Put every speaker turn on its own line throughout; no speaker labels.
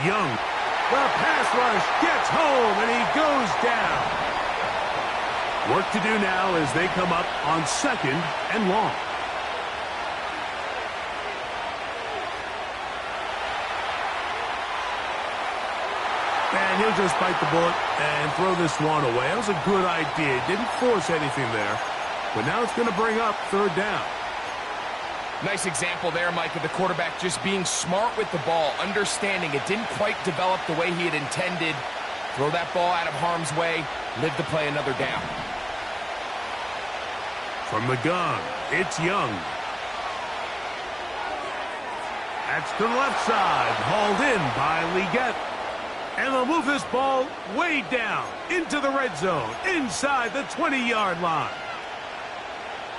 Young. The pass rush gets home, and he goes down. Work to do now as they come up on 2nd and long. And he'll just bite the bullet and throw this one away. That was a good idea. Didn't force anything there. But now it's going to bring up 3rd down.
Nice example there, Mike, of the quarterback just being smart with the ball, understanding it didn't quite develop the way he had intended. Throw that ball out of harm's way, live to play another down.
From the gun, it's Young. That's to the left side, hauled in by Leggett. And they'll move this ball way down into the red zone, inside the 20-yard line.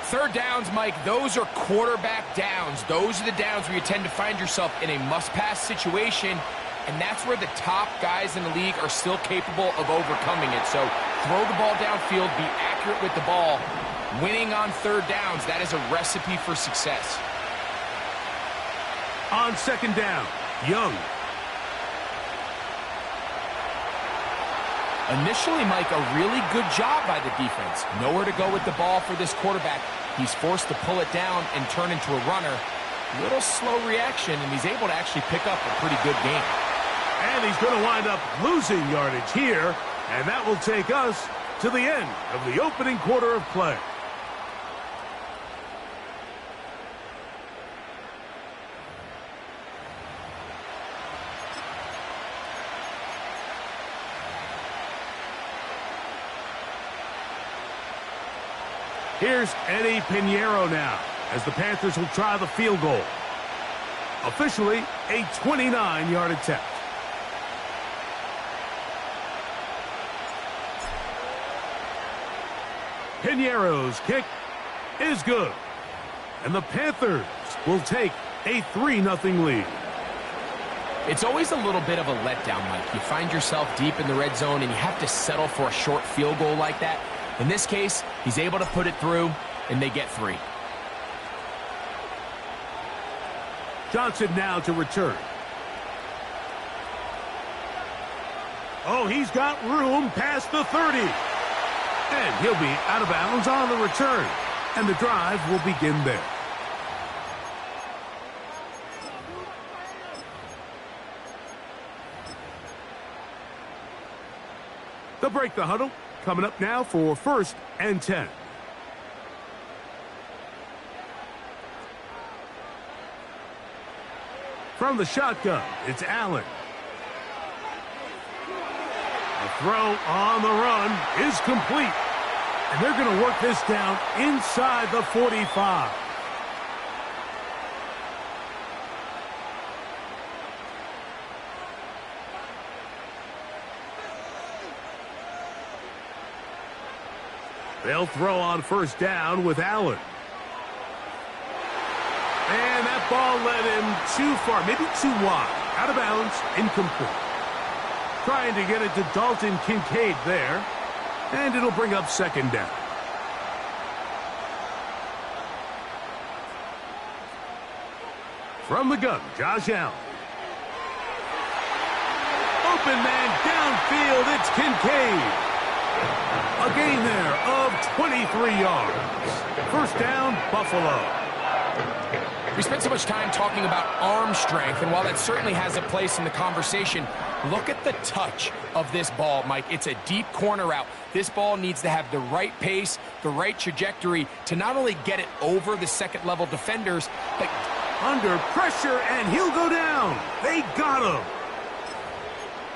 3rd downs, Mike, those are quarterback downs. Those are the downs where you tend to find yourself in a must-pass situation, and that's where the top guys in the league are still capable of overcoming it. So throw the ball downfield, be accurate with the ball. Winning on 3rd downs, that is a recipe for success.
On 2nd down, Young.
Initially, Mike, a really good job by the defense. Nowhere to go with the ball for this quarterback. He's forced to pull it down and turn into a runner. Little slow reaction, and he's able to actually pick up a pretty good game.
And he's going to wind up losing yardage here, and that will take us to the end of the opening quarter of play. Here's Eddie Pinheiro now, as the Panthers will try the field goal. Officially, a 29-yard attempt. Pinheiro's kick is good. And the Panthers will take a 3-0 lead.
It's always a little bit of a letdown, Mike. You find yourself deep in the red zone, and you have to settle for a short field goal like that. In this case, he's able to put it through, and they get 3.
Johnson now to return. Oh, he's got room past the 30. And he'll be out of bounds on the return. And the drive will begin there. They'll break the huddle. Coming up now for 1st and 10. From the shotgun, it's Allen. The throw on the run is complete. And they're going to work this down inside the 45. They'll throw on 1st down with Allen. And that ball led him too far, maybe too wide. Out of bounds, incomplete. Trying to get it to Dalton Kincaid there. And it'll bring up 2nd down. From the gun, Josh Allen. Open man downfield, it's Kincaid. A gain there of 23 yards. 1st down, Buffalo.
We spent so much time talking about arm strength, and while that certainly has a place in the conversation, look at the touch of this ball, Mike. It's a deep corner route. This ball needs to have the right pace, the right trajectory to not only get it over the 2nd-level defenders, but
under pressure, and he'll go down. They got him.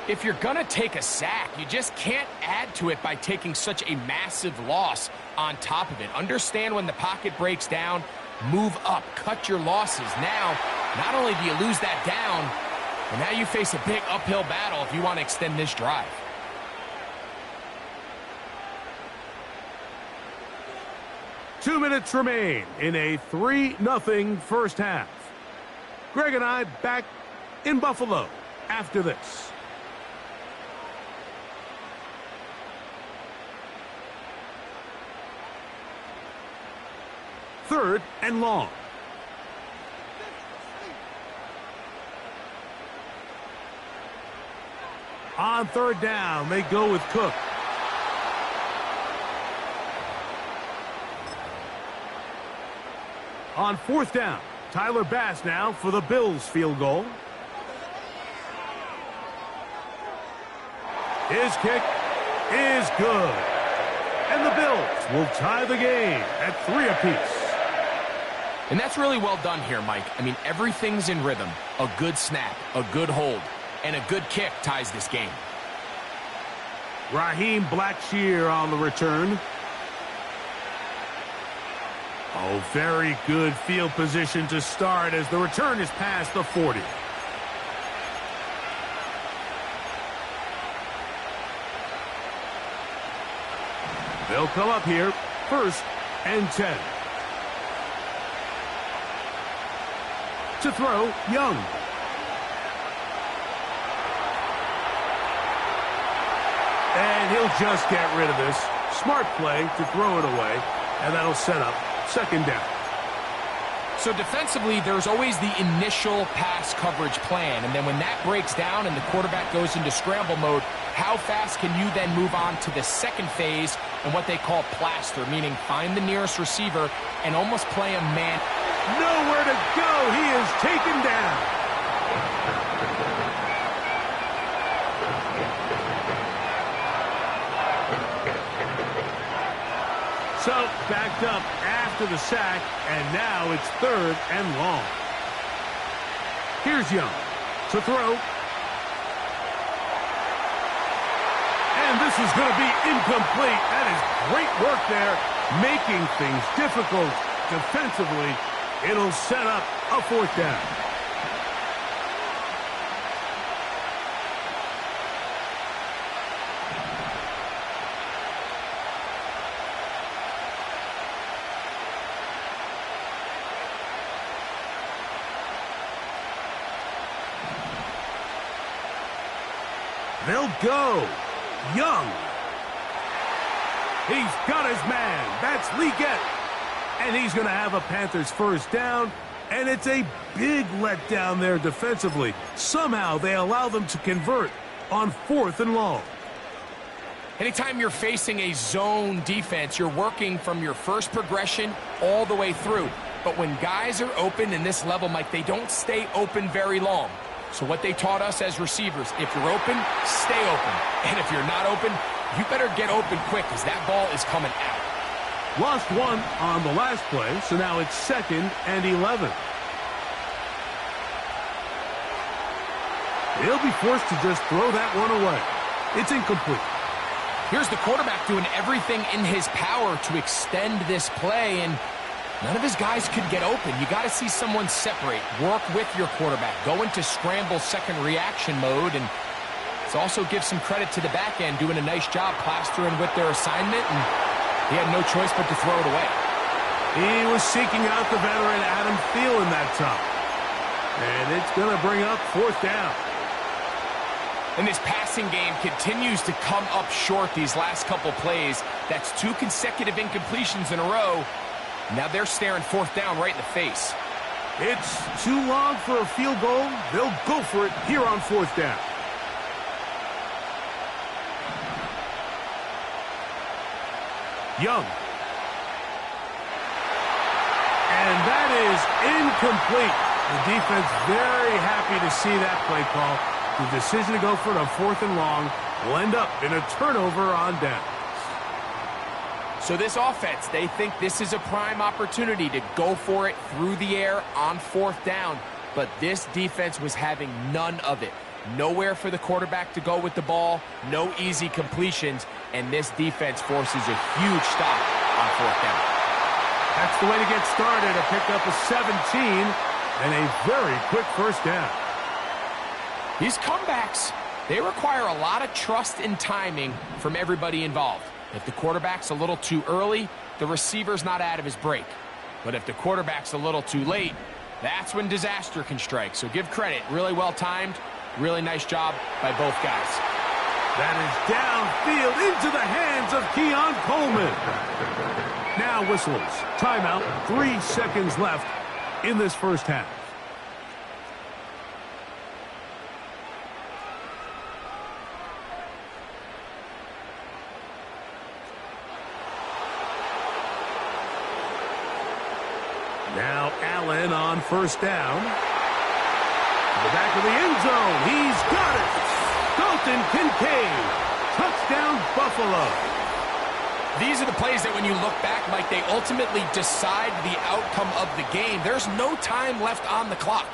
If you're going to take a sack, you just can't add to it by taking such a massive loss on top of it. Understand when the pocket breaks down, move up, cut your losses. Now, not only do you lose that down, but now you face a big uphill battle if you want to extend this drive.
Two minutes remain in a 3-0 first half. Greg and I back in Buffalo after this. Third and long. On third down, they go with Cook. On fourth down, Tyler Bass now for the Bills field goal. His kick is good. And the Bills will tie the game at 3 apiece.
And that's really well done here, Mike. I mean, everything's in rhythm. A good snap, a good hold, and a good kick ties this game.
Raheem Blackshear on the return. Oh, very good field position to start as the return is past the 40. They'll come up here, 1st and 10. To throw, Young. And he'll just get rid of this. Smart play to throw it away, and that'll set up 2nd down.
So defensively, there's always the initial pass coverage plan, and then when that breaks down and the quarterback goes into scramble mode, how fast can you then move on to the second phase and what they call plaster, meaning find the nearest receiver and almost play a man.
Nowhere to go. He is taken down. So, backed up after the sack, and now it's 3rd and long. Here's Young to throw. And this is going to be incomplete. That is great work there, making things difficult defensively. It'll set up a 4th down. They'll go. Young. He's got his man. That's Leggett. And he's going to have a Panthers 1st down. And it's a big letdown there defensively. Somehow they allow them to convert on 4th and long.
Anytime you're facing a zone defense, you're working from your first progression all the way through. But when guys are open in this level, Mike, they don't stay open very long. So what they taught us as receivers, if you're open, stay open. And if you're not open, you better get open quick because that ball is coming out.
Lost 1 on the last play, so now it's 2nd and 11. He'll be forced to just throw that one away. It's incomplete.
Here's the quarterback doing everything in his power to extend this play, and none of his guys could get open. You got to see someone separate, work with your quarterback, go into scramble second reaction mode, and it's also give some credit to the back end doing a nice job plastering with their assignment, and he had no choice but to throw it away.
He was seeking out the veteran Adam Thielen that time. And it's going to bring up 4th down.
And this passing game continues to come up short these last couple plays. That's 2 consecutive incompletions in a row. Now they're staring 4th down right in the face.
It's too long for a field goal. They'll go for it here on 4th down. Young. And that is incomplete. The defense very happy to see that play call. The decision to go for it on 4th and long will end up in a turnover on down.
So this offense, they think this is a prime opportunity to go for it through the air on 4th down. But this defense was having none of it. Nowhere for the quarterback to go with the ball, no easy completions, and this defense forces a huge stop on 4th down.
That's the way to get started. A pickup of 17 and a very quick 1st down.
These comebacks, they require a lot of trust and timing from everybody involved. If the quarterback's a little too early, the receiver's not out of his break. But if the quarterback's a little too late, that's when disaster can strike. So give credit, really well timed, really nice job by both guys.
That is downfield into the hands of Keon Coleman. Now whistles. Timeout. 3 seconds left in this 1st half. Allen on first down. To the back of the end zone. He's got it. Dalton Kincaid. Touchdown, Buffalo.
These are the plays that when you look back, Mike, they ultimately decide the outcome of the game. There's no time left on the clock.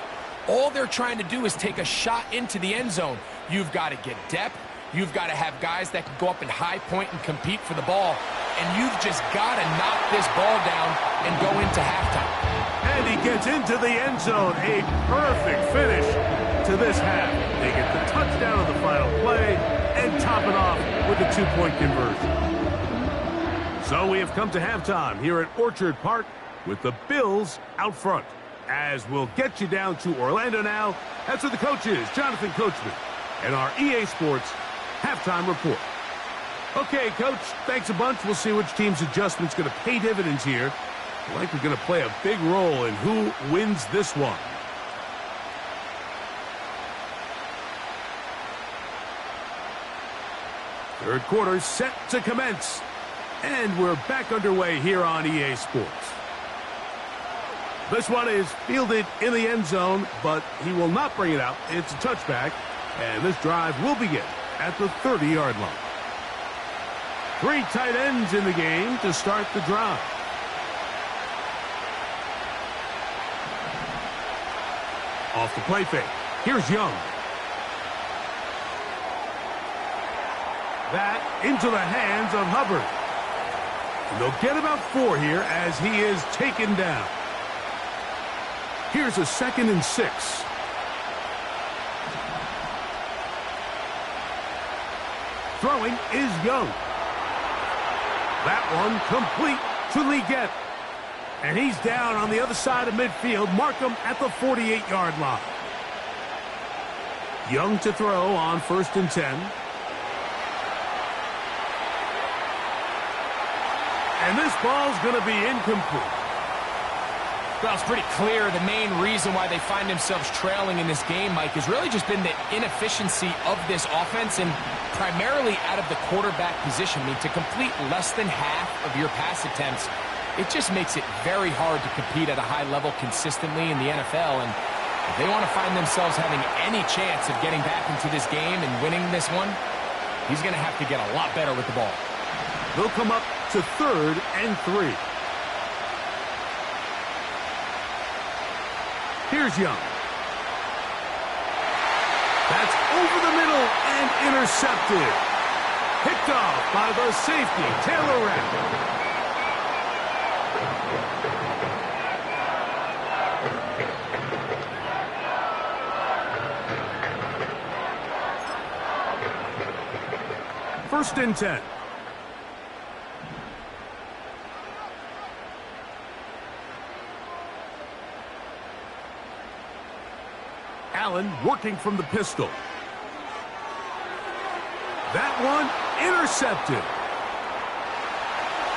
All they're trying to do is take a shot into the end zone. You've got to get depth. You've got to have guys that can go up and high point and compete for the ball. And you've just got to knock this ball down and go into halftime.
And he gets into the end zone. A perfect finish to this half. They get the touchdown on the final play and top it off with a two-point conversion. So we have come to halftime here at Orchard Park with the Bills out front. As we'll get you down to Orlando now. That's with the coaches, Jonathan Coachman, and our EA Sports halftime report. Okay, Coach, thanks a bunch. We'll see which team's adjustment's going to pay dividends here. Likely going to play a big role in who wins this one. Third quarter set to commence. And we're back underway here on EA Sports. This one is fielded in the end zone, but he will not bring it out. It's a touchback, and this drive will begin at the 30-yard line. Three tight ends in the game to start the drive. Off the play fake. Here's Young. That into the hands of Hubbard. And they'll get about 4 here as he is taken down. Here's a 2nd and 6. Throwing is Young. That one complete to Leggett. And he's down on the other side of midfield. Mark him at the 48-yard line. Young to throw on 1st and 10. And this ball's going to be incomplete.
Well, it's pretty clear the main reason why they find themselves trailing in this game, Mike, has really just been the inefficiency of this offense and primarily out of the quarterback position. I mean, to complete less than half of your pass attempts, it just makes it very hard to compete at a high level consistently in the NFL. And if they want to find themselves having any chance of getting back into this game and winning this one, he's going to have to get a lot better with the ball.
They'll come up to 3rd and 3. Here's Young. That's over the middle and intercepted. Picked off by the safety, Taylor Rapp. First and 10. Allen working from the pistol. That one intercepted.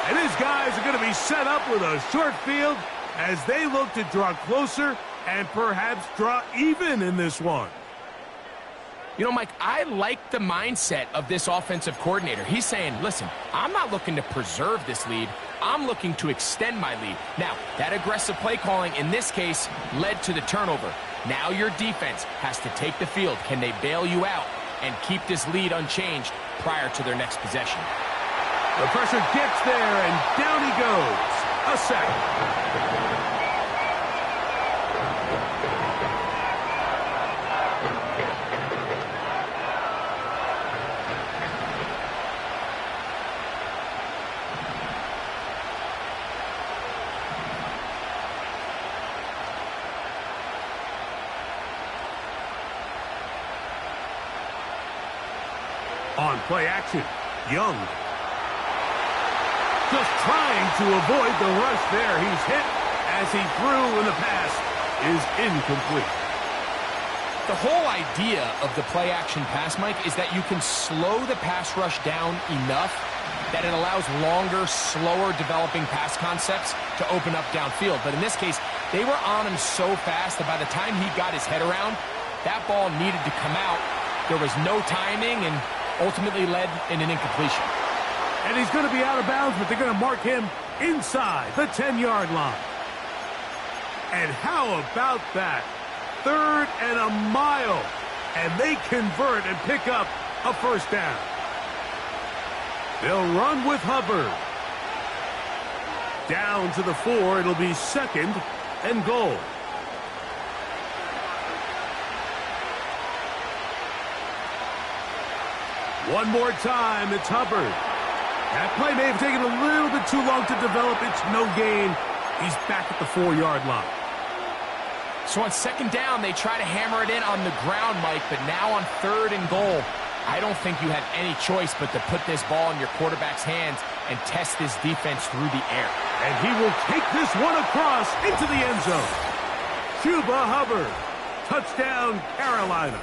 And his guys are going to be set up with a short field as they look to draw closer and perhaps draw even in this one.
You know, Mike, I like the mindset of this offensive coordinator. He's saying, listen, I'm not looking to preserve this lead. I'm looking to extend my lead. Now, that aggressive play calling in this case led to the turnover. Now your defense has to take the field. Can they bail you out and keep this lead unchanged prior to their next possession?
The pressure gets there, and down he goes. A sack. On play action, Young. Just trying to avoid the rush there. He's hit as he threw, and the pass is incomplete.
The whole idea of the play action pass, Mike, is that you can slow the pass rush down enough that it allows longer, slower developing pass concepts to open up downfield. But in this case, they were on him so fast that by the time he got his head around, that ball needed to come out. There was no timing and ultimately led in an incompletion.
And he's going to be out of bounds, but they're going to mark him inside the 10-yard line. And how about that? 3rd and a mile. And they convert and pick up a first down. They'll run with Hubbard. Down to the 4. It'll be 2nd and goal. One more time, it's Hubbard. That play may have taken a little bit too long to develop. It's no gain. He's back at the 4-yard line.
So on 2nd down, they try to hammer it in on the ground, Mike, but now on 3rd and goal, I don't think you had any choice but to put this ball in your quarterback's hands and test this defense through the air.
And he will take this one across into the end zone. Chuba Hubbard. Touchdown, Carolina.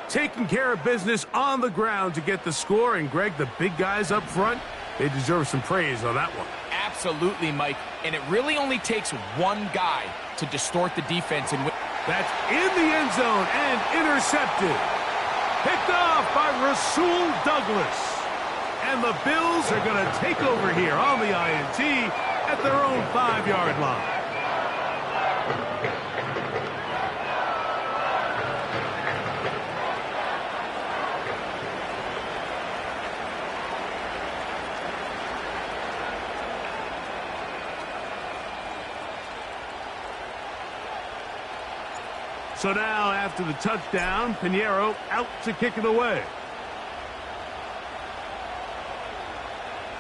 Taking care of business on the ground to get the score. And, Greg, the big guys up front, they deserve some praise on that one.
Absolutely, Mike. And it really only takes one guy to distort the defense. And
that's in the end zone and intercepted. Picked off by Rasul Douglas. And the Bills are going to take over here on the INT at their own 5-yard line. So now, after the touchdown, Pinheiro out to kick it away.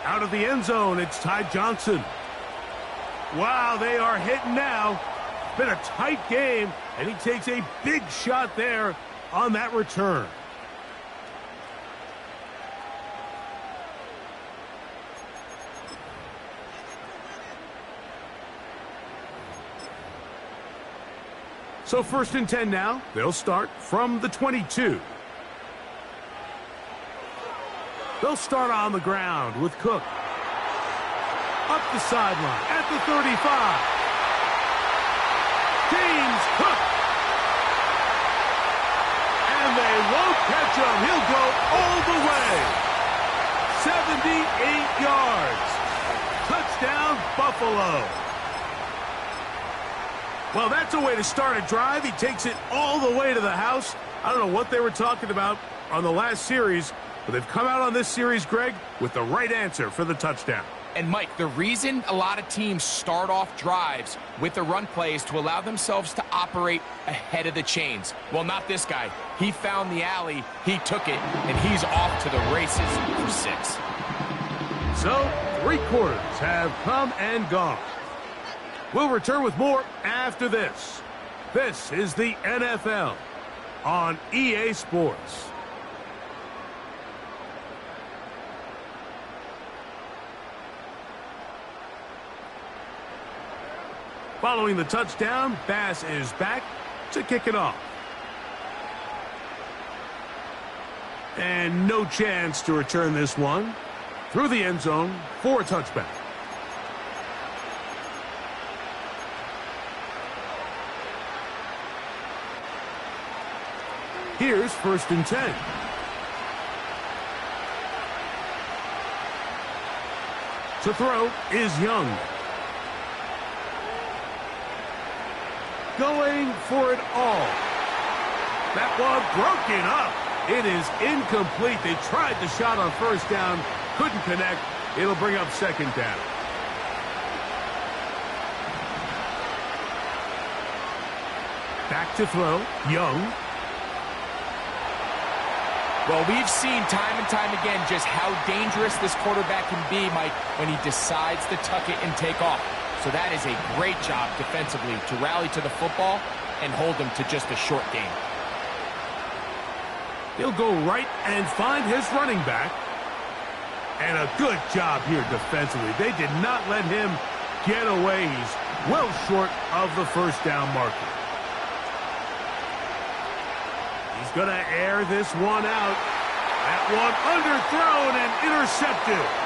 Out of the end zone, it's Ty Johnson. Wow, they are hitting now. It's been a tight game, and he takes a big shot there on that return. So 1st and 10 now. They'll start from the 22. They'll start on the ground with Cook. Up the sideline at the 35. James Cook. And they won't catch him. He'll go all the way. 78 yards. Touchdown, Buffalo. Well, that's a way to start a drive. He takes it all the way to the house. I don't know what they were talking about on the last series, but they've come out on this series, Greg, with the right answer for the touchdown.
And, Mike, the reason a lot of teams start off drives with the run play is to allow themselves to operate ahead of the chains. Well, not this guy. He found the alley, he took it, and he's off to the races for 6.
So, 3 quarters have come and gone. We'll return with more after this. This is the NFL on EA Sports. Following the touchdown, Bass is back to kick it off. And no chance to return this one through the end zone for a touchback. Here's 1st and 10. To throw is Young. Going for it all. That one broken up. It is incomplete. They tried the shot on 1st down. Couldn't connect. It'll bring up 2nd down. Back to throw. Young.
Well, we've seen time and time again just how dangerous this quarterback can be, Mike, when he decides to tuck it and take off. So that is a great job defensively to rally to the football and hold him to just a short game.
He'll go right and find his running back. And a good job here defensively. They did not let him get away. He's well short of the 1st down marker. He's going to air this one out. That one underthrown and intercepted.